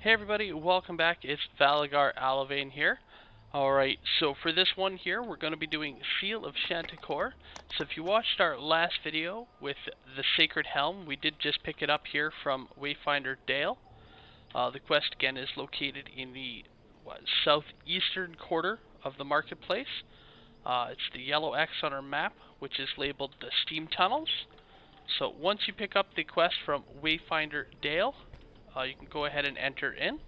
Hey everybody, welcome back. It's Valagar Aloevain here. Alright, so for this one here, we're going to be doing Seal of Chanticleer. So if you watched our last video with the Sacred Helm, we did just pick it up here from Wayfinder Dale. The quest again is located in the southeastern quarter of the marketplace. It's the yellow X on our map, which is labeled the Steam Tunnels. So once you pick up the quest from Wayfinder Dale, you can go ahead and enter in.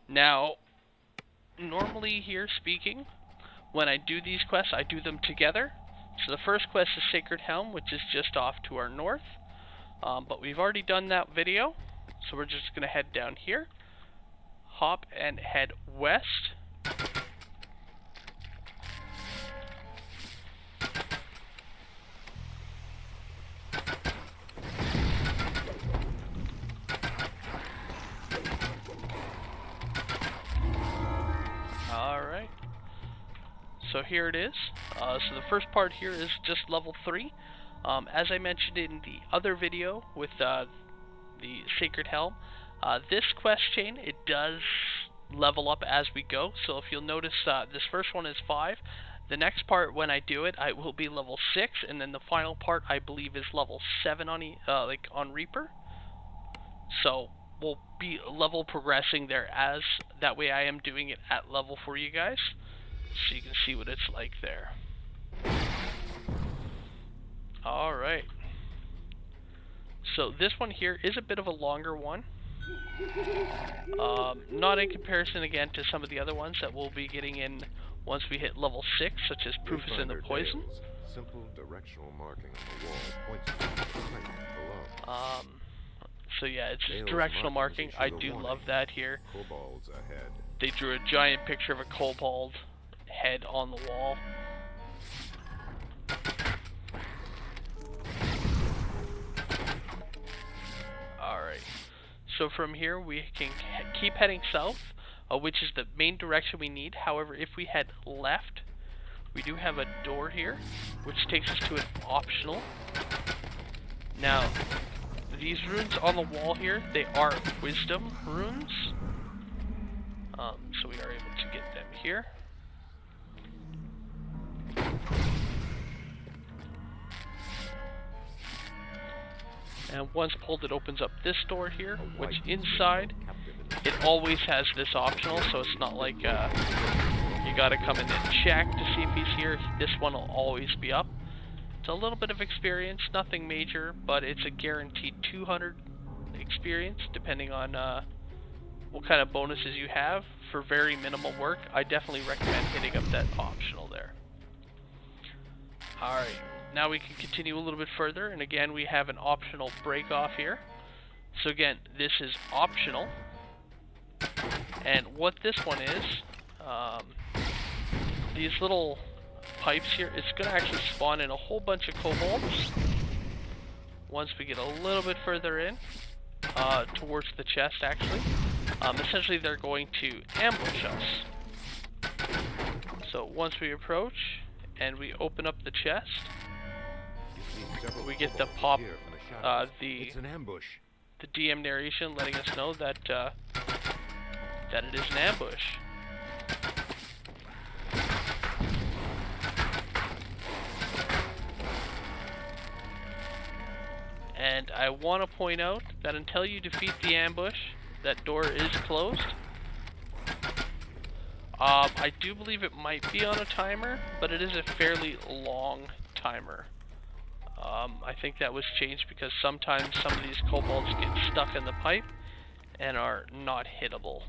Now, normally here speaking, when I do these quests, I do them together. So the first quest is Sacred Helm, which is just off to our north. But we've already done that video, so we're just going to head down here, hop and head west. Alright, so here it is. So the first part here is just level 3. As I mentioned in the other video with the Sacred Helm, this quest chain, it does level up as we go. So if you'll notice, this first one is 5. The next part, when I do it, I will be level 6, and then the final part, I believe, is level 7 on Reaper. So we'll be level progressing there, as that way I am doing it at level for you guys, so you can see what it's like there. Alright, so this one here is a bit of a longer one, not in comparison again to some of the other ones that we'll be getting in once we hit level 6, such as Proof is in the Poison. Simple directional marking on the wall points to the site below. So yeah, it's just directional marking. I do love that here. Kobolds ahead. They drew a giant picture of a kobold head on the wall. Alright, so from here we can keep heading south, which is the main direction we need. However, if we head left, we do have a door here, which takes us to an optional. Now, these runes on the wall here, they are wisdom runes. So we are able to get them here. And once pulled, it opens up this door here, which inside, it always has this optional, so it's not like you gotta come in and check to see if he's here. This one will always be up. It's a little bit of experience, nothing major, but it's a guaranteed 200 experience, depending on what kind of bonuses you have. For very minimal work, I definitely recommend hitting up that optional there. Alright, now we can continue a little bit further, and again we have an optional break off here. So again, this is optional, and what this one is, these little pipes here, it's going to actually spawn in a whole bunch of kobolds once we get a little bit further in, towards the chest actually. Essentially they're going to ambush us. So once we approach and we open up the chest, we get the pop, the DM narration letting us know that that it is an ambush. And I want to point out that until you defeat the ambush, that door is closed. I do believe it might be on a timer, but it is a fairly long timer. I think that was changed because sometimes some of these kobolds get stuck in the pipe and are not hittable.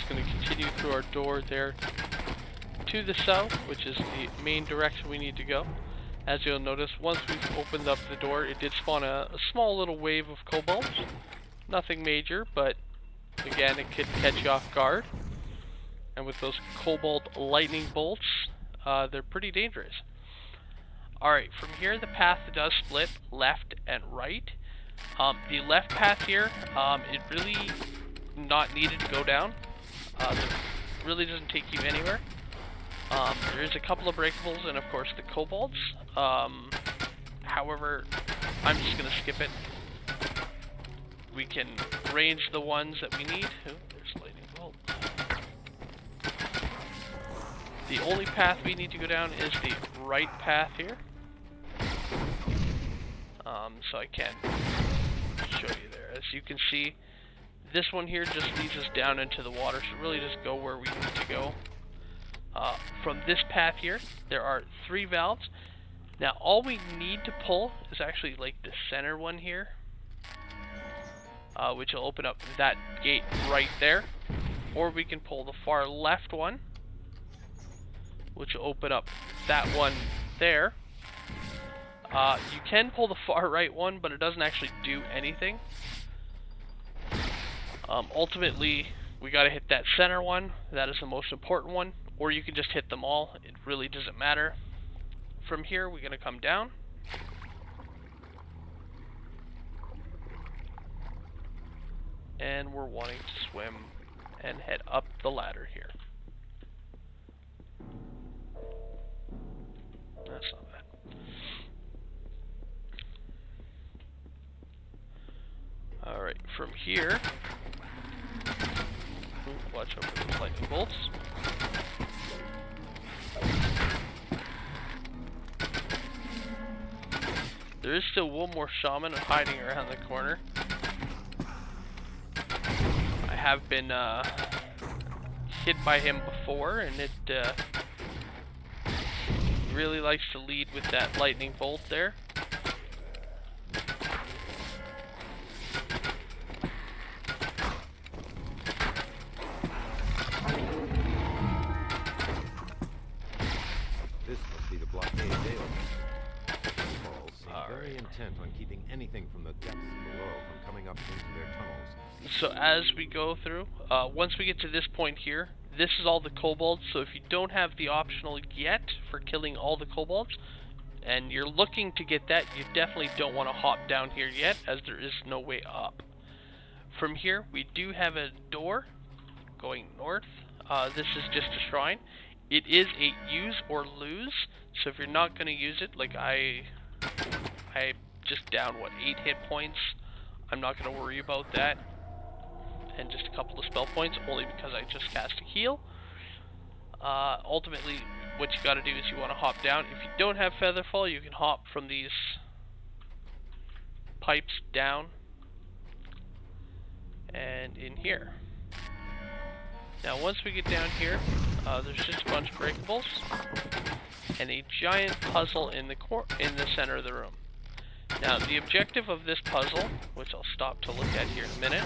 Going to continue through our door there to the south, which is the main direction we need to go. As you'll notice, once we've opened up the door, it did spawn a small little wave of kobolds. Nothing major, but again, it could catch you off guard. And with those kobold lightning bolts, they're pretty dangerous. Alright, from here the path does split left and right. The left path here, it really not needed to go down. It really doesn't take you anywhere. There is a couple of breakables and of course the kobolds. However, I'm just going to skip it. We can range the ones that we need. Oh, there's lightning bolt. The only path we need to go down is the right path here. So I can show you there. As you can see, this one here just leads us down into the water, so really just go where we need to go. From this path here, there are 3 valves. Now all we need to pull is actually like the center one here, which will open up that gate right there. Or we can pull the far left one, which will open up that one there. You can pull the far right one, but it doesn't actually do anything. Ultimately, we gotta hit that center one. That is the most important one. Or you can just hit them all. It really doesn't matter. From here, we're gonna come down. And we're wanting to swim and head up the ladder here. That's not bad. Alright, from here, watch out for those lightning bolts. There is still one more shaman hiding around the corner. I have been hit by him before, and it really likes to lead with that lightning bolt there. This must be the Blockade Dale. All seem very intent on keeping anything from the depths below from coming up into their tunnels. So as we go through, once we get to this point here, this is all the kobolds. So if you don't have the optional yet for killing all the kobolds, and you're looking to get that, you definitely don't want to hop down here yet, as there is no way up. From here, we do have a door going north. This is just a shrine. It is a use or lose, so if you're not going to use it, like I just down, what, 8 hit points, I'm not going to worry about that. And just a couple of spell points, only because I just cast a heal. Ultimately, what you got to do is you want to hop down. If you don't have Featherfall, you can hop from these pipes down and in here. Now once we get down here, there's just a bunch of breakables and a giant puzzle in the center of the room. Now the objective of this puzzle, which I'll stop to look at here in a minute,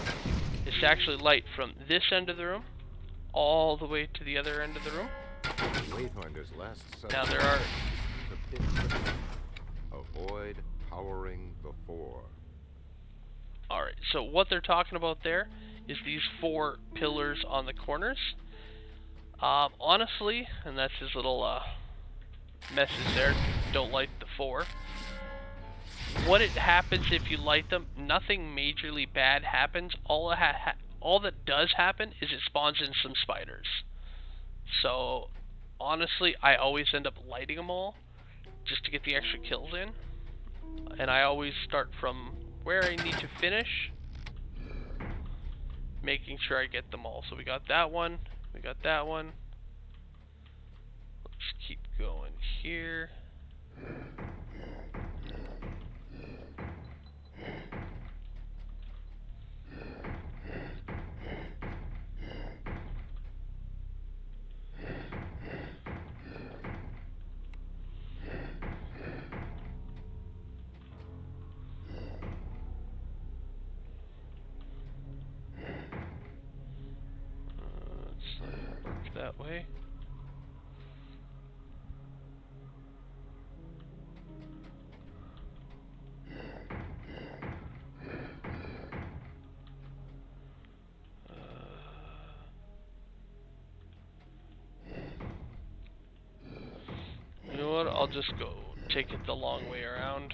is to actually light from this end of the room all the way to the other end of the room. Wayfinder's last Now there are... the pit. Avoid powering before. Alright, so what they're talking about there is these 4 pillars on the corners. Honestly, and that's his little message there, don't light the 4. What it happens if you light them, nothing majorly bad happens. All that does happen is it spawns in some spiders. So, honestly, I always end up lighting them all, just to get the extra kills in. And I always start from where I need to finish, making sure I get them all. So we got that one, we got that one. Let's keep going here. That way. You know what? I'll just go take it the long way around.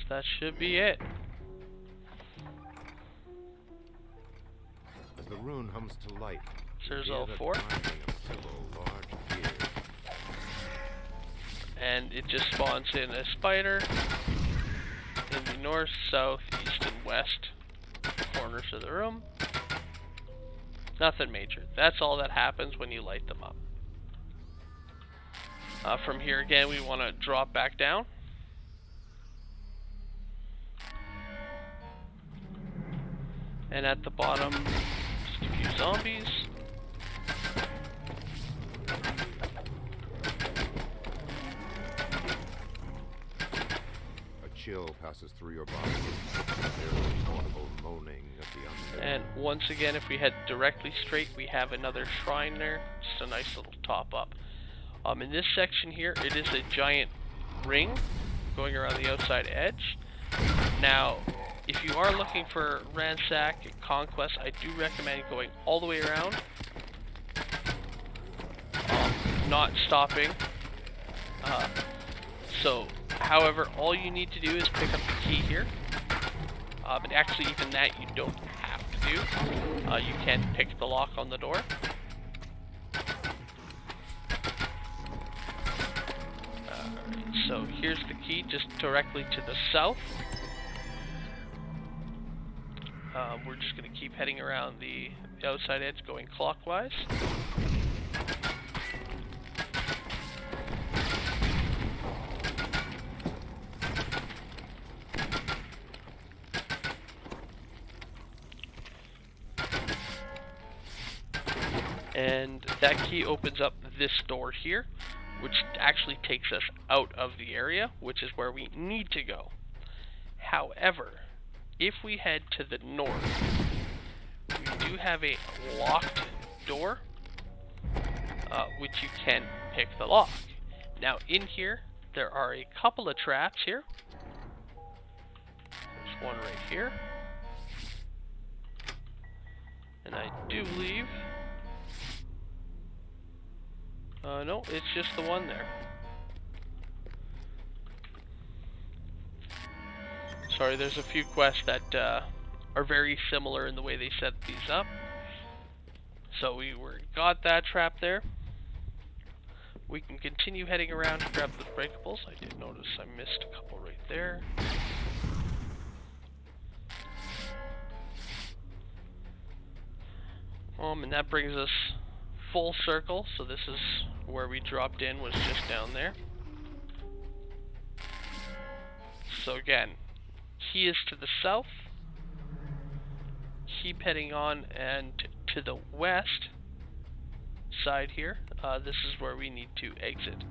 that should be it. As the rune hums to life, So there's you hear all the 4. grinding of several large gears. And it just spawns in a spider in the north, south, east, and west corners of the room. Nothing major. That's all that happens when you light them up. From here again, we want to drop back down. And at the bottom, just a few zombies. A chill passes through your body. There's an audible moaning of the undead. And once again, if we head directly straight, we have another shrine there. Just a nice little top up. In this section here, it is a giant ring going around the outside edge. Now, if you are looking for ransack and conquest, I do recommend going all the way around, not stopping. However, all you need to do is pick up the key here. But actually, even that you don't have to do. You can pick the lock on the door. So here's the key, just directly to the south. We're just going to keep heading around the outside edge, going clockwise. And that key opens up this door here, which actually takes us out of the area, which is where we need to go. However, if we head to the north, we do have a locked door, which you can pick the lock. Now in here, there are a couple of traps here. There's one right here. And I do believe... no, it's just the one there. Sorry, there's a few quests that are very similar in the way they set these up. So got that trap there. We can continue heading around to grab the breakables. I did notice I missed a couple right there. And that brings us full circle. So this is where we dropped in, was just down there. So again, key is to the south. Keep heading on, and to the west side here, this is where we need to exit.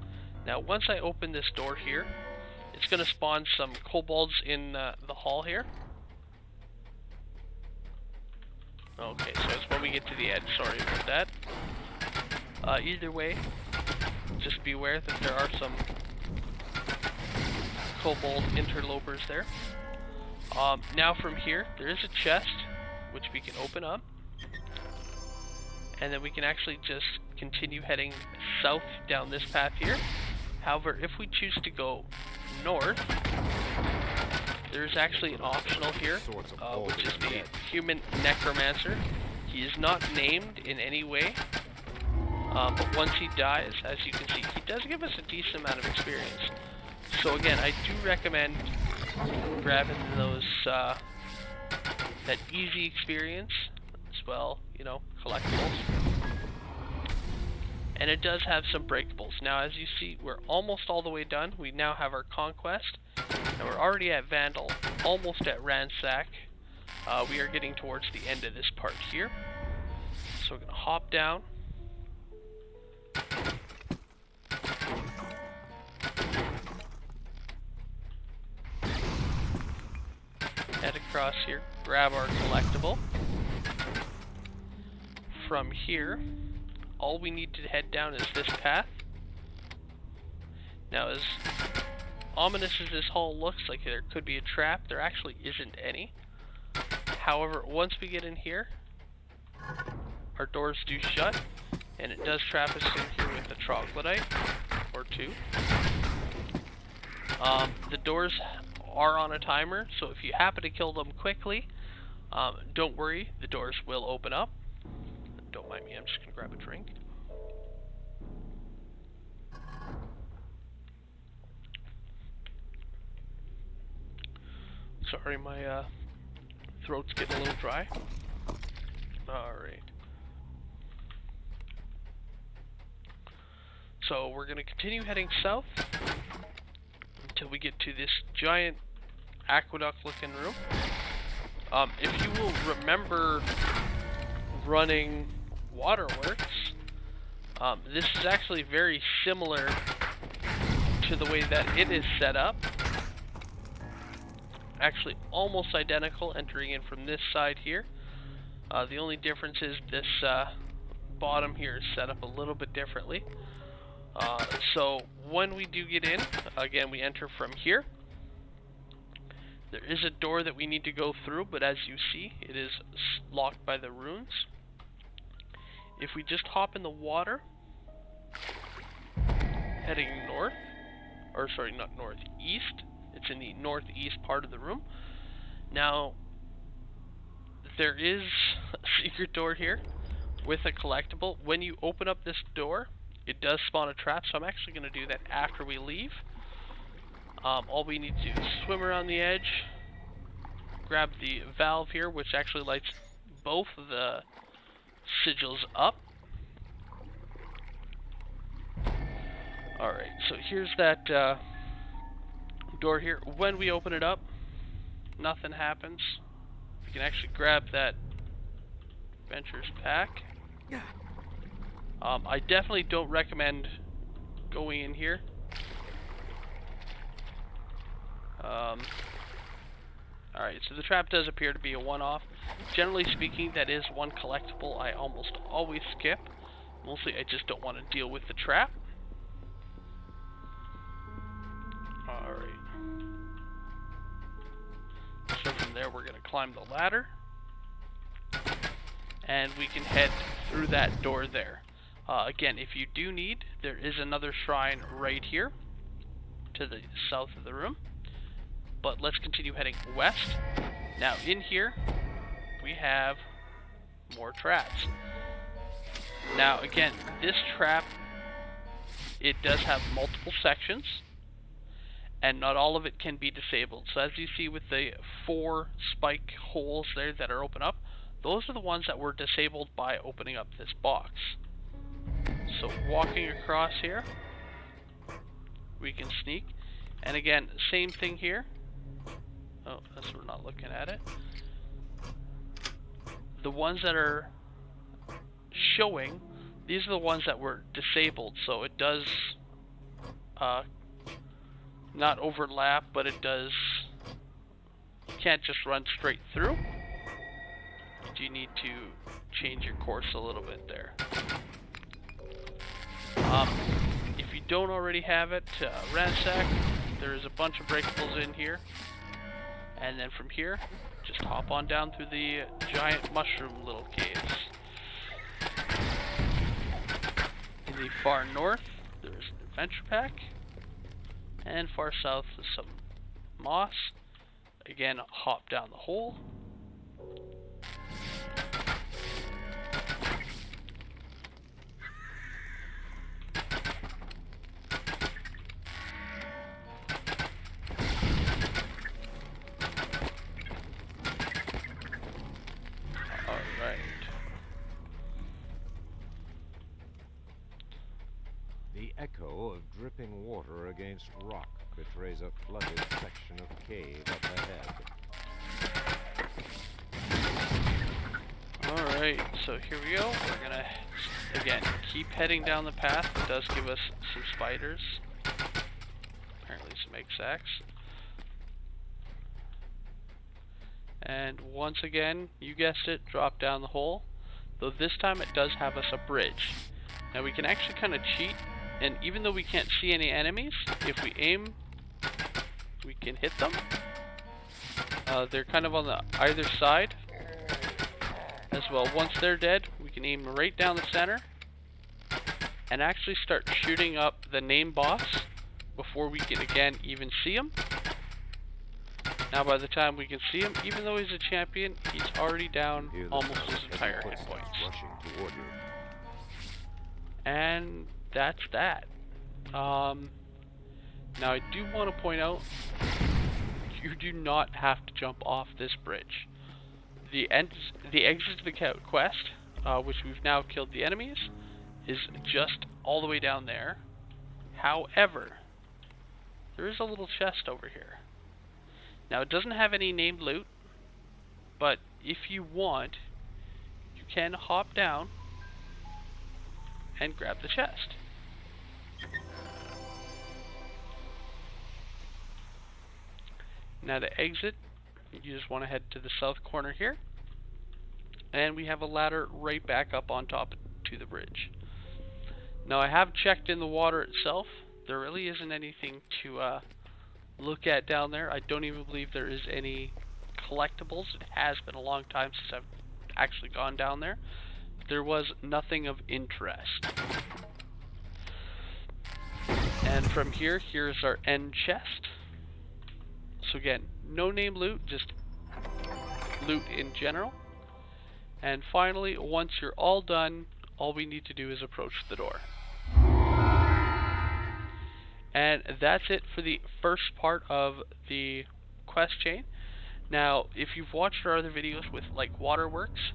Now once I open this door here, it's going to spawn some kobolds in the hall here. Okay, so it's when we get to the edge, sorry about that. Either way, just be aware that there are some kobold interlopers there. Now from here, there is a chest which we can open up, and then we can actually just continue heading south down this path here. However, if we choose to go north, there's actually an optional here, which is the human necromancer. He is not named in any way, but once he dies, as you can see, he does give us a decent amount of experience. So again, I do recommend grabbing those that easy experience as well, you know, collectibles. And it does have some breakables. Now, as you see, we're almost all the way done. We now have our conquest, and we're already at Vandal, almost at Ransack. We are getting towards the end of this part here. So we're going to hop down. Head across here, grab our collectible. From here, all we need to head down is this path. Now, as ominous as this hall looks, like there could be a trap, there actually isn't any. However, once we get in here, our doors do shut, and it does trap us in here with a troglodyte or two. The doors are on a timer, so if you happen to kill them quickly, don't worry, the doors will open up. Don't mind me, I'm just going to grab a drink. Sorry, my throat's getting a little dry. Alright. So we're going to continue heading south until we get to this giant aqueduct-looking room. If you will remember running waterworks, this is actually very similar to the way that it is set up. Actually almost identical, entering in from this side here. The only difference is this bottom here is set up a little bit differently. So when we do get in, again we enter from here. There is a door that we need to go through, but as you see, it is locked by the runes. If we just hop in the water, heading north, or sorry, not northeast, it's in the northeast part of the room. Now, there is a secret door here with a collectible. When you open up this door, it does spawn a trap, so I'm actually going to do that after we leave. All we need to do is swim around the edge, grab the valve here, which actually lights both of the sigils up. Alright, so here's that door here. When we open it up, nothing happens. We can actually grab that Adventurer's Pack. I definitely don't recommend going in here. Alright, so the trap does appear to be a one-off. Generally speaking, that is one collectible I almost always skip. Mostly I just don't want to deal with the trap. Alright. So from there we're going to climb the ladder. And we can head through that door there. Again, if you do need, there is another shrine right here to the south of the room. But let's continue heading west. Now in here, we have more traps. Now again, this trap, it does have multiple sections, and not all of it can be disabled. So as you see with the 4 spike holes there that are open up, those are the ones that were disabled by opening up this box. So walking across here, we can sneak. And again, same thing here. Oh, that's we're not looking at it. The ones that are showing, these are the ones that were disabled. So it does not overlap, but it does. You can't just run straight through. You need to change your course a little bit there. If you don't already have it, ransack. There's a bunch of breakables in here. And then from here, just hop on down through the giant mushroom little caves. In the far north, there's an adventure pack. And far south is some moss. Again, hop down the hole. Echo of dripping water against rock betrays a flooded section of cave up ahead. Alright, so here we go. We're gonna, again, keep heading down the path. It does give us some spiders. Apparently some egg sacs. And once again, you guessed it, drop down the hole. Though this time it does have us a bridge. Now we can actually kind of cheat. And even though we can't see any enemies, if we aim, we can hit them. They're kind of on the either side as well. Once they're dead, we can aim right down the center and actually start shooting up the name boss before we can again even see him. Now by the time we can see him, even though he's a champion, he's already down Hear the almost sound his of entire heavy hit footsteps points. rushing toward you. And that's that. Now I do want to point out, you do not have to jump off this bridge. The exit to the quest, which we've now killed the enemies, is just all the way down there. However, there is a little chest over here. Now it doesn't have any named loot, but if you want, you can hop down and grab the chest. Now to exit, you just want to head to the south corner here, and we have a ladder right back up on top to the bridge. Now I have checked in the water itself. There really isn't anything to look at down there. I don't even believe there is any collectibles. It has been a long time since I've actually gone down there. There was nothing of interest. And from here, here's our end chest. So again, no name loot, just loot in general. And finally, once you're all done, all we need to do is approach the door. And that's it for the first part of the quest chain. Now, if you've watched our other videos with like Waterworks,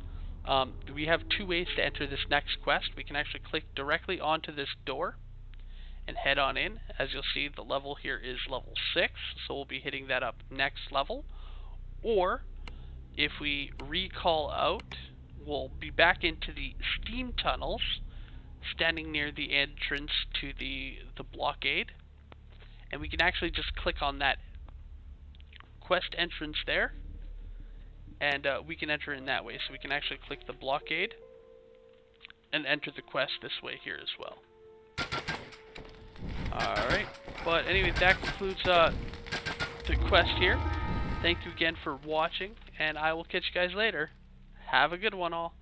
we have two ways to enter this next quest. We can actually click directly onto this door and head on in. As you'll see, the level here is level 6, so we'll be hitting that up next level. Or, if we recall out, we'll be back into the steam tunnels, standing near the entrance to the blockade, and we can actually just click on that quest entrance there, and we can enter in that way. So we can actually click the blockade and enter the quest this way here as well. Alright, but anyway, that concludes the quest here. Thank you again for watching, and I will catch you guys later. Have a good one all.